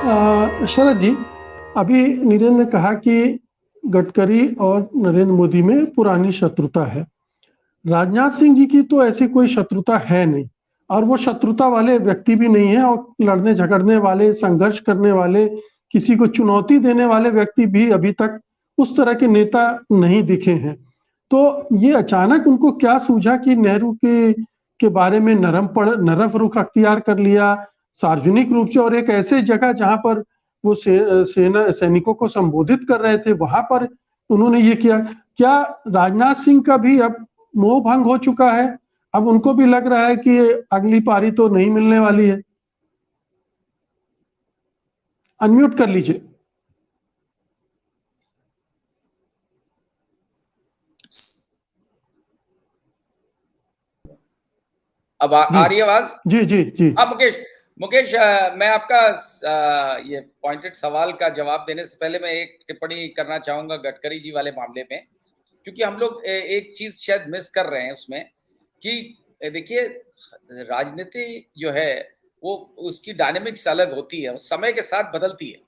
शरद जी, अभी नीरज ने कहा कि गडकरी और नरेंद्र मोदी में पुरानी शत्रुता है। राजनाथ सिंह जी की तो ऐसी कोई शत्रुता है नहीं, और वो शत्रुता वाले व्यक्ति भी नहीं है, और लड़ने झगड़ने वाले, संघर्ष करने वाले, किसी को चुनौती देने वाले व्यक्ति भी अभी तक उस तरह के नेता नहीं दिखे हैं। तो ये अचानक उनको क्या सूझा कि नेहरू के बारे में नरम रुख अख्तियार कर लिया सार्वजनिक रूप से, और एक ऐसे जगह जहां पर वो सेना सैनिकों को संबोधित कर रहे थे, वहां पर उन्होंने ये किया। क्या राजनाथ सिंह का भी अब मोह भंग हो चुका है? अब उनको भी लग रहा है कि अगली पारी तो नहीं मिलने वाली है। अनम्यूट कर लीजिए। अब आ रही आवाज? जी जी जी। हाँ मुकेश, मैं आपका ये पॉइंटेड सवाल का जवाब देने से पहले मैं एक टिप्पणी करना चाहूंगा गडकरी जी वाले मामले में, क्योंकि हम लोग एक चीज शायद मिस कर रहे हैं उसमें कि देखिए, राजनीति जो है वो उसकी डायनेमिक्स अलग होती है, समय के साथ बदलती है।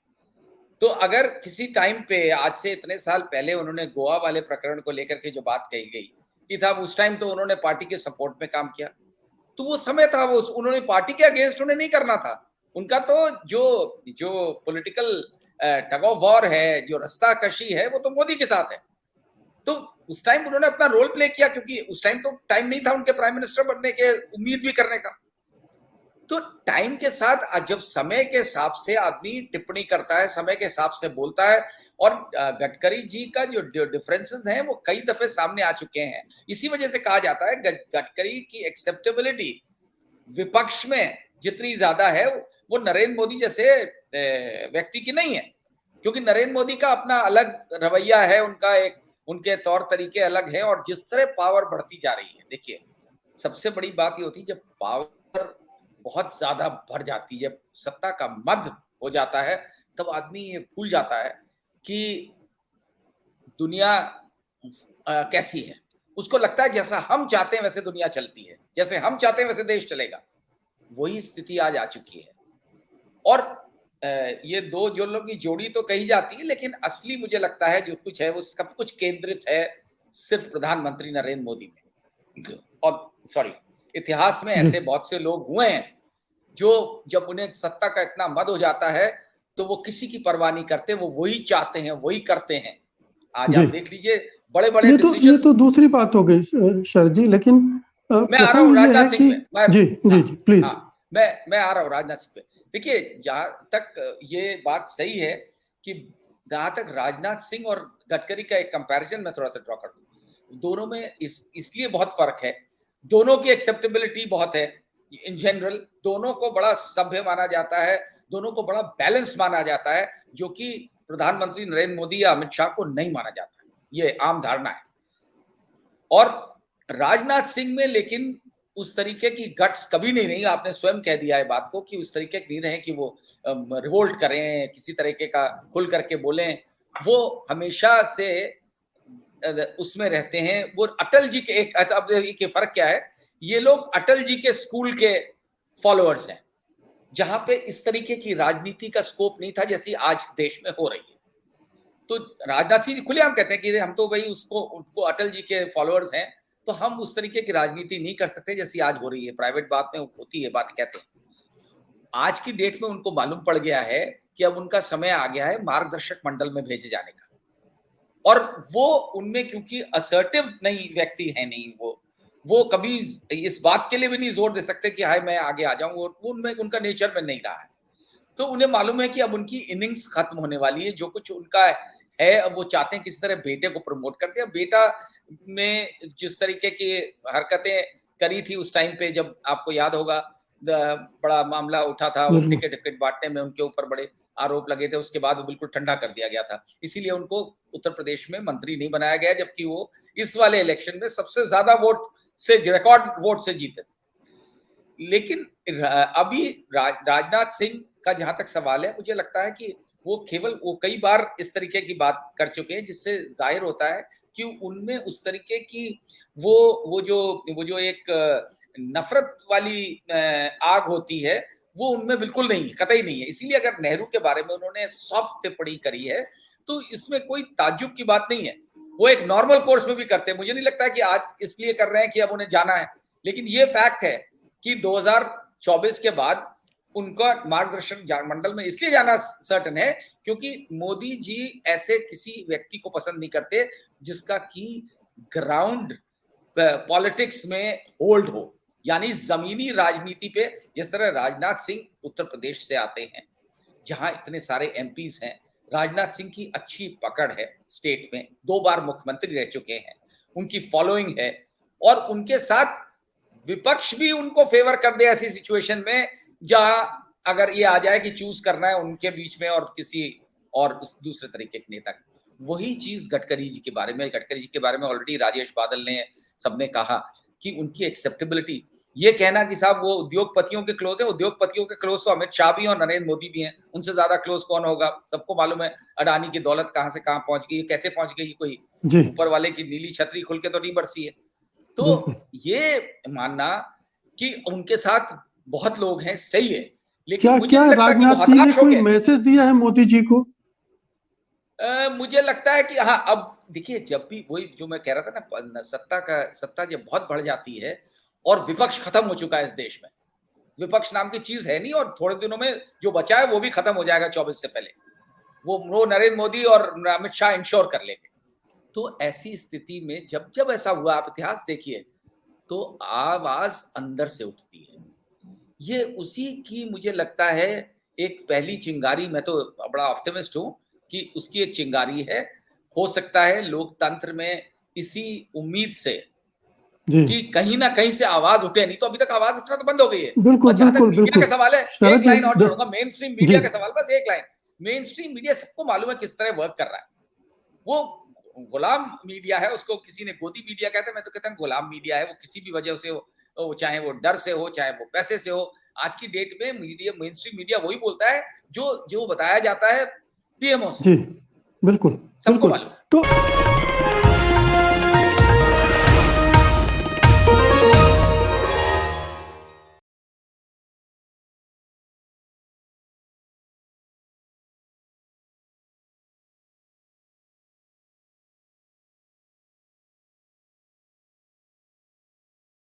तो अगर किसी टाइम पे आज से इतने साल पहले उन्होंने गोवा वाले प्रकरण को लेकर के जो बात कही गई कि था, उस टाइम तो उन्होंने पार्टी के सपोर्ट में काम किया, तो वो समय था, वो उन्होंने पार्टी के अगेंस्ट उन्हें नहीं करना था। उनका तो जो जो पॉलिटिकल टग ऑफ वॉर है, जो रस्सा कशी है, वो तो मोदी के साथ है। तो उस टाइम उन्होंने अपना रोल प्ले किया, क्योंकि उस टाइम तो टाइम नहीं था उनके प्राइम मिनिस्टर बनने के, उम्मीद भी करने का। तो टाइम के साथ जब समय के हिसाब से आदमी टिप्पणी करता है, समय के हिसाब से बोलता है, और गडकरी जी का जो डिफरेंसेस हैं वो कई दफे सामने आ चुके हैं। इसी वजह से कहा जाता है गडकरी की एक्सेप्टेबिलिटी विपक्ष में जितनी ज्यादा है वो नरेंद्र मोदी जैसे व्यक्ति की नहीं है, क्योंकि नरेंद्र मोदी का अपना अलग रवैया है, उनका एक उनके तौर तरीके अलग हैं, और जिस तरह पावर बढ़ती जा रही है, देखिए सबसे बड़ी बात ये होती है जब पावर बहुत ज्यादा बढ़ जाती है, जब सत्ता का मद हो जाता है, तब आदमी ये भूल जाता है कि दुनिया कैसी है। उसको लगता है जैसा हम चाहते हैं वैसे दुनिया चलती है, जैसे हम चाहते हैं वैसे देश चलेगा। वही स्थिति आज आ चुकी है। और ये दो जो लोग की जोड़ी तो कही जाती है, लेकिन असली मुझे लगता है जो कुछ है वो सब कुछ केंद्रित है सिर्फ प्रधानमंत्री नरेंद्र मोदी में। और सॉरी, इतिहास में ऐसे बहुत से लोग हुए हैं जो जब उन्हें सत्ता का इतना मद हो जाता है तो वो किसी की परवाह नहीं करते, वो वही चाहते हैं, वही करते हैं। आज आप देख लीजिए बड़े बड़े ये तो दूसरी बात हो गई शरद जी, लेकिन मैं आ रहा हूँ प्रसंग ये है राजनाथ सिंह कि पे। जी जी जी प्लीज। हाँ, मैं आ रहा हूँ राजनाथ सिंह पे। देखिए, जहां तक ये बात सही है कि जहां तक राजनाथ सिंह और गडकरी का एक कंपैरिजन मैं थोड़ा सा ड्रॉ कर दूं, दोनों में इसलिए बहुत फर्क है। दोनों की एक्सेप्टेबिलिटी बहुत है इन जनरल, दोनों को बड़ा सभ्य माना जाता है, दोनों को बड़ा बैलेंस्ड माना जाता है, जो कि प्रधानमंत्री नरेंद्र मोदी या अमित शाह को नहीं माना जाता है। ये आम धारणा है। और राजनाथ सिंह में लेकिन उस तरीके की गट्स कभी नहीं रही। आपने स्वयं कह दिया है बात को कि उस तरीके की नहीं रहे कि वो रिवोल्ट करें, किसी तरीके का खुल करके बोलें। वो हमेशा से उसमें रहते हैं। वो अटल जी के एक, अब देखिए फर्क क्या है, ये लोग अटल जी के स्कूल के फॉलोअर्स हैं, जहां पे इस तरीके की राजनीति का स्कोप नहीं था जैसी आज देश में हो रही है। तो राजनाथ सिंह खुलेआम कहते हैं कि हम तो भाई उसको अटल जी के फॉलोअर्स हैं, तो हम उस तरीके की राजनीति नहीं कर सकते जैसी आज हो रही है। प्राइवेट बात में होती है, बात कहते हैं। आज की डेट में उनको मालूम पड़ गया है कि अब उनका समय आ गया है मार्गदर्शक मंडल में भेजे जाने का। और वो उनमें क्योंकि असर्टिव नहीं व्यक्ति है, नहीं वो कभी इस बात के लिए भी नहीं जोर दे सकते कि हाय मैं आगे आ जाऊं, वो उनमें उनका नेचर में नहीं रहा है। तो उन्हें मालूम है कि अब उनकी इनिंग्स खत्म होने वाली है। जो कुछ उनका है अब वो चाहते हैं किसी तरह बेटे को प्रमोट करते हैं। बेटा में जिस तरीके की हरकतें करी थी उस टाइम पे, जब आपको याद होगा बड़ा मामला उठा था, वो टिकट टिकट बांटने में उनके ऊपर बड़े आरोप लगे थे, उसके बाद वो बिल्कुल ठंडा कर दिया गया था। इसीलिए उनको उत्तर प्रदेश में मंत्री नहीं बनाया गया, जबकि वो इस वाले इलेक्शन में सबसे ज्यादा वोट से, रिकॉर्ड वोट से जीते थे। लेकिन अभी राजनाथ सिंह का जहां तक सवाल है, मुझे लगता है कि वो कई बार इस तरीके की बात कर चुके हैं, जिससे जाहिर होता है कि उनमें उस तरीके की वो जो एक नफरत वाली आग होती है, वो उनमें बिल्कुल नहीं है, कतई नहीं है। इसीलिए अगर नेहरू के बारे में उन्होंने सॉफ्ट टिप्पणी करी है तो इसमें कोई ताज्जुब की बात नहीं है। वो एक नॉर्मल कोर्स में भी करते हैं। मुझे नहीं लगता कि आज इसलिए कर रहे हैं कि अब उन्हें जाना है, लेकिन ये फैक्ट है कि 2024 के बाद उनका मार्गदर्शन मंडल में इसलिए जाना सर्टन है क्योंकि मोदी जी ऐसे किसी व्यक्ति को पसंद नहीं करते जिसका की ग्राउंड पॉलिटिक्स में होल्ड हो, यानी जमीनी राजनीति पे। जिस तरह राजनाथ सिंह उत्तर प्रदेश से आते हैं जहां इतने सारे एमपीज हैं, राजनाथ सिंह की अच्छी पकड़ है स्टेट में, 2 बार मुख्यमंत्री रह चुके हैं, उनकी फॉलोइंग है और उनके साथ विपक्ष भी उनको फेवर कर दे ऐसी सिचुएशन में जहां अगर ये आ जाए कि चूज करना है उनके बीच में और किसी और दूसरे तरीके के नेता। वही चीज गडकरी जी के बारे में ऑलरेडी राजेश बादल ने, सबने कहा कि उनकी एक्सेप्टेबिलिटी, ये कहना कि साहब वो उद्योगपतियों के क्लोज है, उद्योगपतियों के क्लोज तो अमित शाह भी और नरेंद्र मोदी भी हैं, उनसे ज्यादा क्लोज कौन होगा? सबको मालूम है अडानी की दौलत कहां से कहां पहुंच गई, कैसे पहुंच गई, कोई ऊपर वाले की नीली छतरी खुल के तो नहीं बरसी है। तो ये मानना कि उनके साथ बहुत लोग हैं सही है, लेकिन मुझे क्या लगता है कि राजनाथ सिंह ने कोई मैसेज दिया है मोदी जी को? मुझे लगता है कि हाँ, अब देखिए जब भी वही जो मैं कह रहा था ना, सत्ता जब बहुत बढ़ जाती है और विपक्ष खत्म हो चुका है इस देश में, विपक्ष नाम की चीज है नहीं और थोड़े दिनों में जो बचा है वो भी खत्म हो जाएगा 24 से पहले, वो नरेंद्र मोदी और अमित शाह इंश्योर कर लेंगे। तो ऐसी स्थिति में जब ऐसा हुआ, आप इतिहास देखिए, तो आवाज अंदर से उठती है। ये उसी की मुझे लगता है एक पहली चिंगारी, मैं तो बड़ा ऑप्टिमिस्ट हूं कि उसकी एक चिंगारी है। हो सकता है लोकतंत्र में इसी उम्मीद से कि कहीं ना कहीं से आवाज उठे, नहीं तो अभी तक आवाज उठना तो बंद हो गई है। बिल्कुल, और जहां तक मीडिया बिल्कुल, का सवाल है, एक लाइन और जोड़ूंगा, मेन स्ट्रीम मीडिया का सवाल, बस एक लाइन। मेन स्ट्रीम मीडिया सबको मालूम है किस तरह वर्क कर रहा है। वो गुलाम मीडिया है, उसको किसी ने गोदी मीडिया कहते हैं, मैं तो कहता हूँ गुलाम मीडिया है। वो किसी भी वजह से हो, चाहे वो डर से हो, चाहे वो पैसे से हो। आज की डेट में मीडिया, मेन स्ट्रीम मीडिया वही बोलता है जो बताया जाता है पीएमओ से। जी, बिल्कुल, सबको बिल्कुल। मालूम। तो